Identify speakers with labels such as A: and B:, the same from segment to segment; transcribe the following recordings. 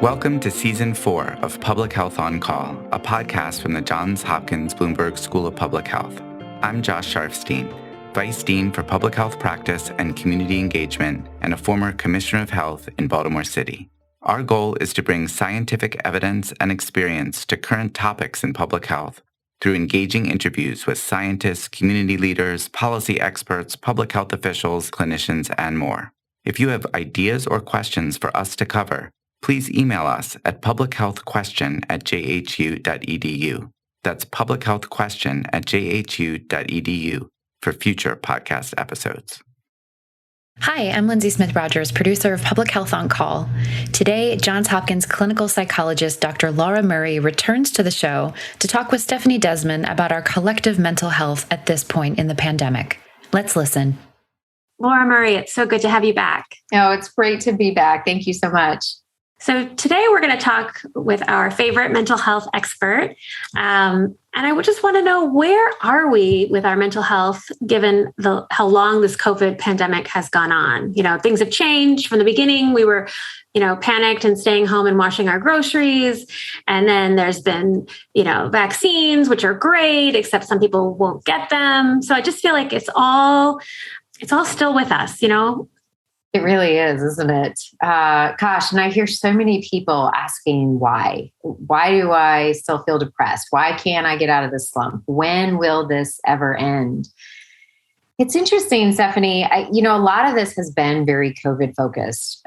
A: Welcome to Season 4 of Public Health on Call, a podcast from the Johns Hopkins Bloomberg School of Public Health. I'm Josh Sharfstein, Vice Dean for Public Health Practice and Community Engagement and a former Commissioner of Health in Baltimore City. Our goal is to bring scientific evidence and experience to current topics in public health through engaging interviews with scientists, community leaders, policy experts, public health officials, clinicians, and more. If you have ideas or questions for us to cover, please email us at publichealthquestion@jhu.edu. That's publichealthquestion@jhu.edu for future podcast episodes.
B: Hi, I'm Lindsay Smith-Rogers, producer of Public Health on Call. Today, Johns Hopkins clinical psychologist Dr. Laura Murray returns to the show to talk with Stephanie Desmond about our collective mental health at this point in the pandemic. Let's listen.
C: Laura Murray, it's so good to have you back.
D: Oh, it's great to be back. Thank you so much.
C: So today we're going to talk with our favorite mental health expert. And I would just want to know, where are we with our mental health given how long this COVID pandemic has gone on? You know, things have changed. From the beginning, we were, panicked and staying home and washing our groceries. And then there's been, vaccines, which are great, except some people won't get them. So I just feel like it's all still with us,
D: It really is, isn't it? And I hear so many people asking why. Why do I still feel depressed? Why can't I get out of this slump? When will this ever end? It's interesting, Stephanie. A lot of this has been very COVID focused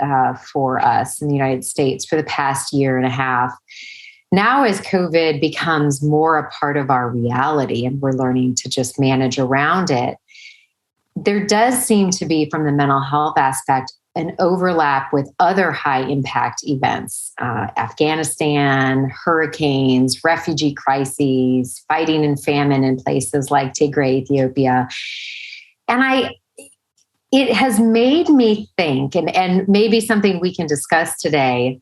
D: for us in the United States for the past year and a half. Now, as COVID becomes more a part of our reality and we're learning to just manage around it, there does seem to be, from the mental health aspect, an overlap with other high impact events, Afghanistan, hurricanes, refugee crises, fighting and famine in places like Tigray, Ethiopia. And it has made me think, and maybe something we can discuss today,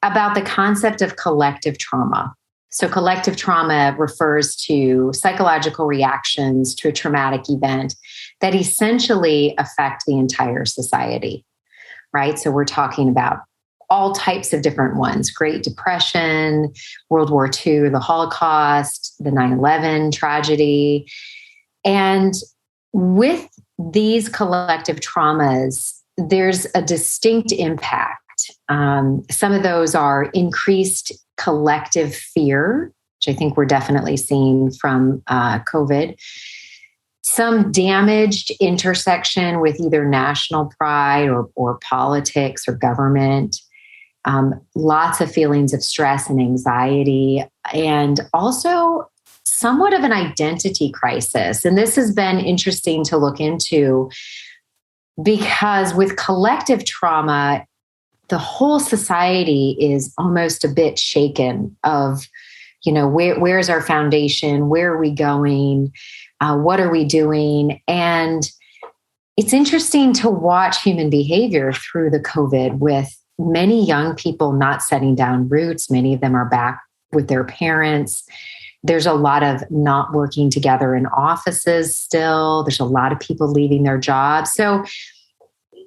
D: about the concept of collective trauma. So collective trauma refers to psychological reactions to a traumatic event that essentially affect the entire society, right? So we're talking about all types of different ones: Great Depression, World War II, the Holocaust, the 9/11 tragedy. And with these collective traumas, there's a distinct impact. Some of those are increased collective fear, which I think we're definitely seeing from COVID. Some damaged intersection with either national pride or politics or government. Lots of feelings of stress and anxiety, and also somewhat of an identity crisis. And this has been interesting to look into, because with collective trauma, the whole society is almost a bit shaken of, where's our foundation? Where are we going? What are we doing? And it's interesting to watch human behavior through the COVID, with many young people not setting down roots. Many of them are back with their parents. There's a lot of not working together in offices still. There's a lot of people leaving their jobs. So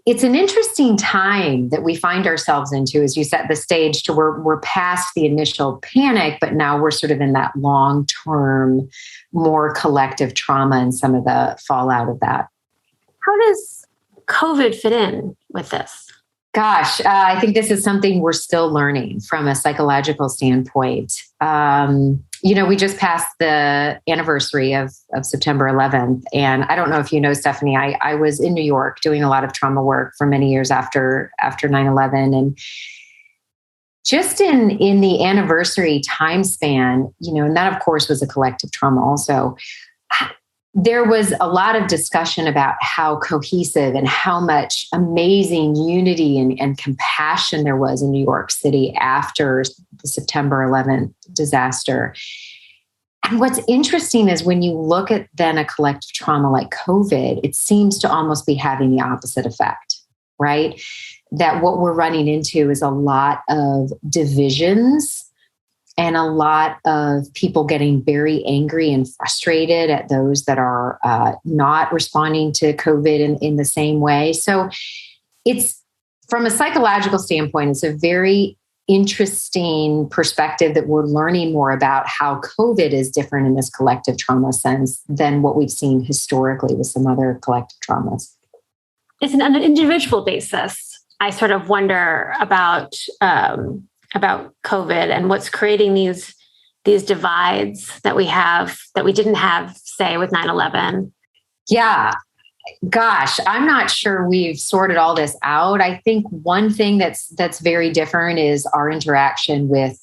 D: it's an interesting time that we find ourselves into, as you set the stage to where we're past the initial panic, but now we're sort of in that long-term, more collective trauma and some of the fallout of that.
C: How does COVID fit in with this?
D: Gosh, I think this is something we're still learning from a psychological standpoint. We just passed the anniversary of September 11th. And I don't know if you know, Stephanie, I was in New York doing a lot of trauma work for many years after 9/11. And just in the anniversary time span, and that of course was a collective trauma also, there was a lot of discussion about how cohesive and how much amazing unity and compassion there was in New York City after the September 11th disaster. And what's interesting is when you look at then a collective trauma like COVID, it seems to almost be having the opposite effect, right? That what we're running into is a lot of divisions and a lot of people getting very angry and frustrated at those that are not responding to COVID in the same way. So it's, from a psychological standpoint, it's a very interesting perspective that we're learning more about how COVID is different in this collective trauma sense than what we've seen historically with some other collective traumas.
C: It's on an individual basis. I sort of wonder about COVID and what's creating these divides that we have that we didn't have, say, with 9/11.
D: Yeah. Gosh, I'm not sure we've sorted all this out. I think one thing that's very different is our interaction with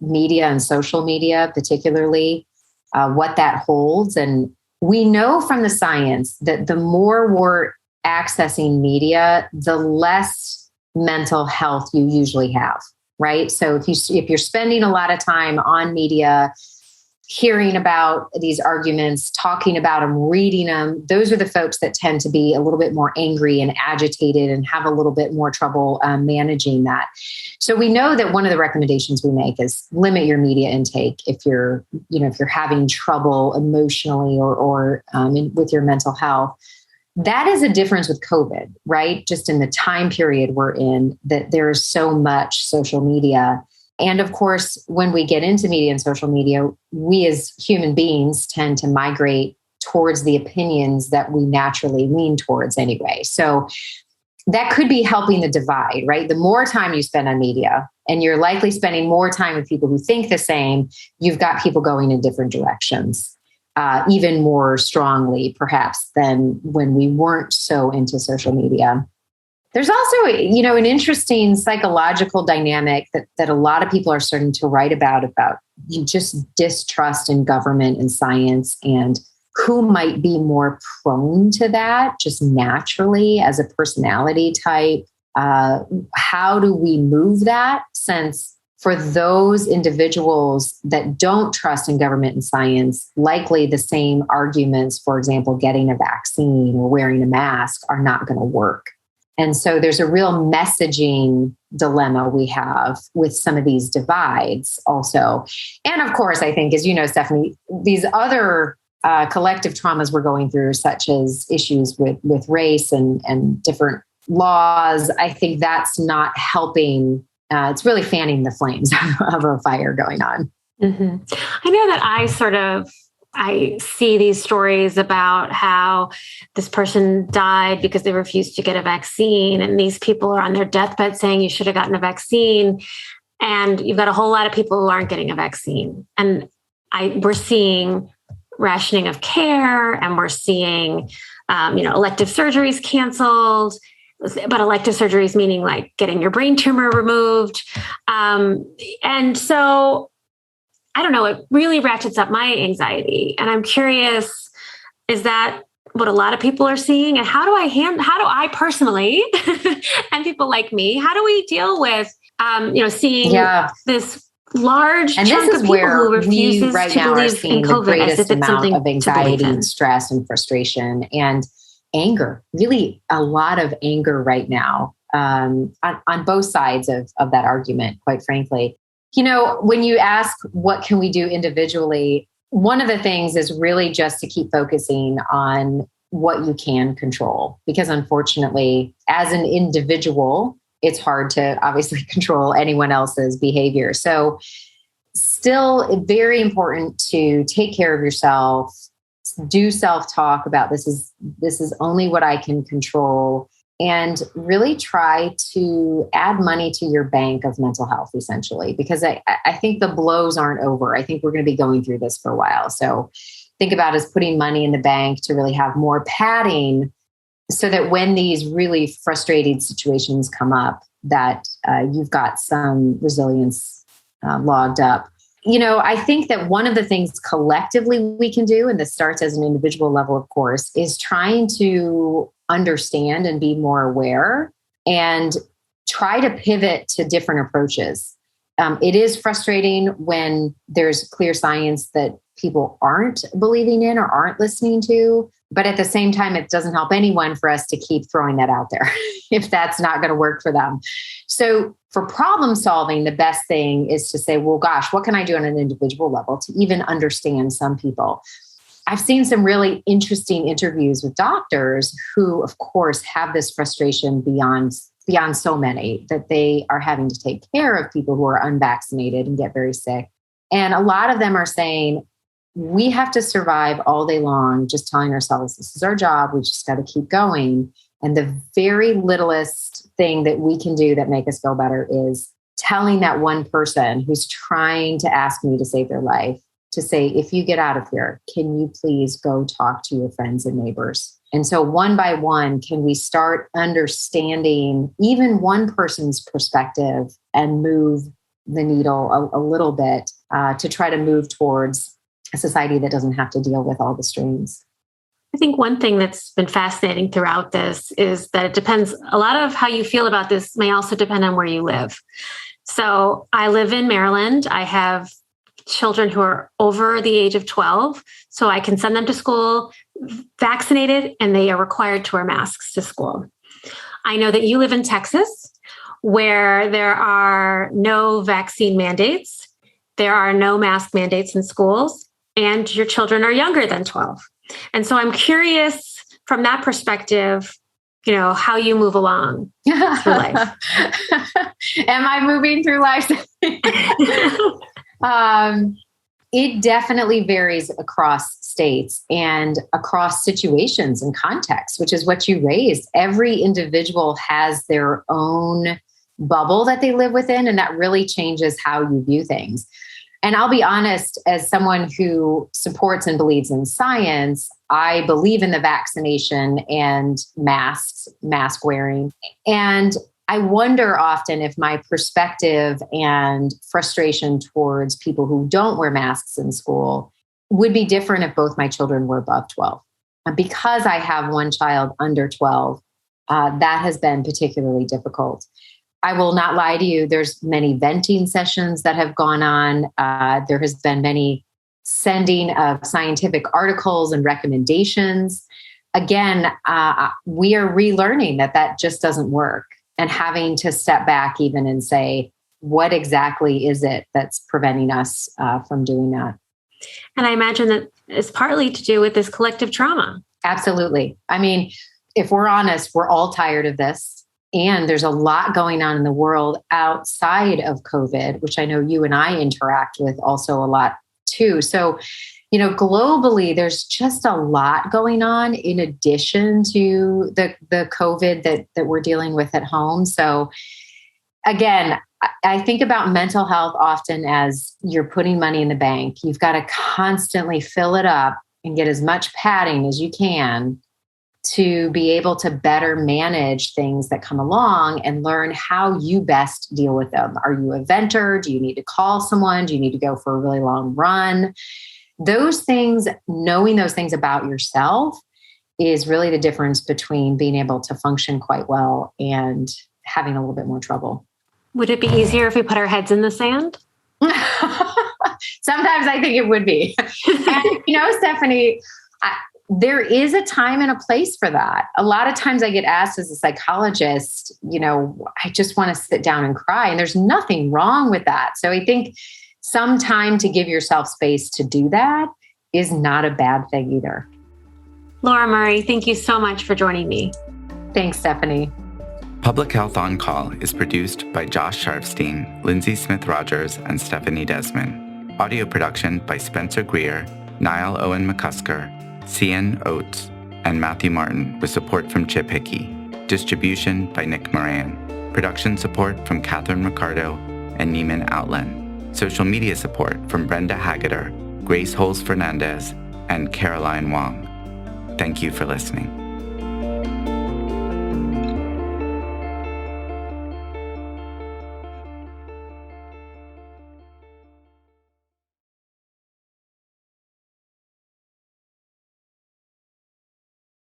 D: media and social media, particularly what that holds. And we know from the science that the more we're accessing media, the less mental health you usually have, right? So if you're spending a lot of time on media, hearing about these arguments, talking about them, reading them, those are the folks that tend to be a little bit more angry and agitated and have a little bit more trouble managing that. So we know that one of the recommendations we make is limit your media intake if you're having trouble emotionally or with your mental health. That is a difference with COVID, right? Just in the time period we're in, that there is so much social media. And of course, when we get into media and social media, we as human beings tend to migrate towards the opinions that we naturally lean towards anyway. So that could be helping the divide, right? The more time you spend on media, and you're likely spending more time with people who think the same, you've got people going in different directions, even more strongly, perhaps, than when we weren't so into social media. There's also, an interesting psychological dynamic that a lot of people are starting to write about just distrust in government and science and who might be more prone to that just naturally as a personality type. How do we move that? Since for those individuals that don't trust in government and science, likely the same arguments, for example, getting a vaccine or wearing a mask, are not going to work. And so there's a real messaging dilemma we have with some of these divides also. And of course, I think, as you know, Stephanie, these other collective traumas we're going through, such as issues with race and different laws, I think that's not helping. It's really fanning the flames of a fire going on.
C: Mm-hmm. I know that I see these stories about how this person died because they refused to get a vaccine. And these people are on their deathbed saying you should have gotten a vaccine. And you've got a whole lot of people who aren't getting a vaccine. And we're seeing rationing of care, and we're seeing, elective surgeries canceled. But elective surgeries meaning like getting your brain tumor removed. And so I don't know, it really ratchets up my anxiety. And I'm curious, is that what a lot of people are seeing? And how do I personally, and people like me, how do we deal with, seeing this large chunk of people who refuses
D: right
C: to
D: now
C: believe in COVID as if it's something
D: of anxiety and stress and frustration and anger, really a lot of anger right now on both sides of that argument, quite frankly. When you ask what can we do individually, one of the things is really just to keep focusing on what you can control. Because unfortunately, as an individual, it's hard to obviously control anyone else's behavior. So still very important to take care of yourself, do self-talk about this is only what I can control, and really try to add money to your bank of mental health, essentially, because I think the blows aren't over. I think we're going to be going through this for a while. So think about as putting money in the bank to really have more padding so that when these really frustrating situations come up, that you've got some resilience logged up. I think that one of the things collectively we can do, and this starts as an individual level, of course, is trying to understand and be more aware and try to pivot to different approaches. It is frustrating when there's clear science that people aren't believing in or aren't listening to, but at the same time, it doesn't help anyone for us to keep throwing that out there if that's not going to work for them. So for problem solving, the best thing is to say, well, gosh, what can I do on an individual level to even understand some people? I've seen some really interesting interviews with doctors who, of course, have this frustration beyond beyond so many, that they are having to take care of people who are unvaccinated and get very sick. And a lot of them are saying, we have to survive all day long, just telling ourselves, this is our job. We just got to keep going. And the very littlest thing that we can do that make us feel better is telling that one person who's trying to ask me to save their life to say, if you get out of here, can you please go talk to your friends and neighbors? And so one by one, can we start understanding even one person's perspective and move the needle a little bit to try to move towards a society that doesn't have to deal with all the strains?
C: I think one thing that's been fascinating throughout this is that it depends, a lot of how you feel about this may also depend on where you live. So I live in Maryland. I have children who are over the age of 12, so I can send them to school vaccinated, and they are required to wear masks to school. I know that you live in Texas, where there are no vaccine mandates, there are no mask mandates in schools, and your children are younger than 12. And so I'm curious from that perspective, how you move along through life.
D: Am I moving through life? It definitely varies across states and across situations and contexts, which is what you raised. Every individual has their own bubble that they live within, and that really changes how you view things. And I'll be honest, as someone who supports and believes in science, I believe in the vaccination and mask wearing. And I wonder often if my perspective and frustration towards people who don't wear masks in school would be different if both my children were above 12. And because I have one child under 12, that has been particularly difficult. I will not lie to you. There's many venting sessions that have gone on. There has been many sending of scientific articles and recommendations. Again, we are relearning that just doesn't work, and having to step back even and say, what exactly is it that's preventing us from doing that?
C: And I imagine that it's partly to do with this collective trauma.
D: Absolutely. I mean, if we're honest, we're all tired of this. And there's a lot going on in the world outside of COVID, which I know you and I interact with also a lot too. So, globally, there's just a lot going on in addition to the COVID that we're dealing with at home. So again, I think about mental health often as you're putting money in the bank. You've got to constantly fill it up and get as much padding as you can to be able to better manage things that come along and learn how you best deal with them. Are you a venter? Do you need to call someone? Do you need to go for a really long run? Those things, knowing those things about yourself is really the difference between being able to function quite well and having a little bit more trouble.
C: Would it be easier if we put our heads in the sand?
D: Sometimes I think it would be. And, Stephanie, there is a time and a place for that. A lot of times I get asked as a psychologist, I just want to sit down and cry. And there's nothing wrong with that. So I think some time to give yourself space to do that is not a bad thing either.
C: Laura Murray, thank you so much for joining me.
D: Thanks, Stephanie.
A: Public Health on Call is produced by Josh Sharfstein, Lindsay Smith-Rogers, and Stephanie Desmond. Audio production by Spencer Greer, Niall Owen McCusker, Cian Oates, and Matthew Martin, with support from Chip Hickey. Distribution by Nick Moran. Production support from Catherine Ricardo and Neiman Outland. Social media support from Brenda Haggader, Grace Holes Fernandez, and Caroline Wong. Thank you for listening.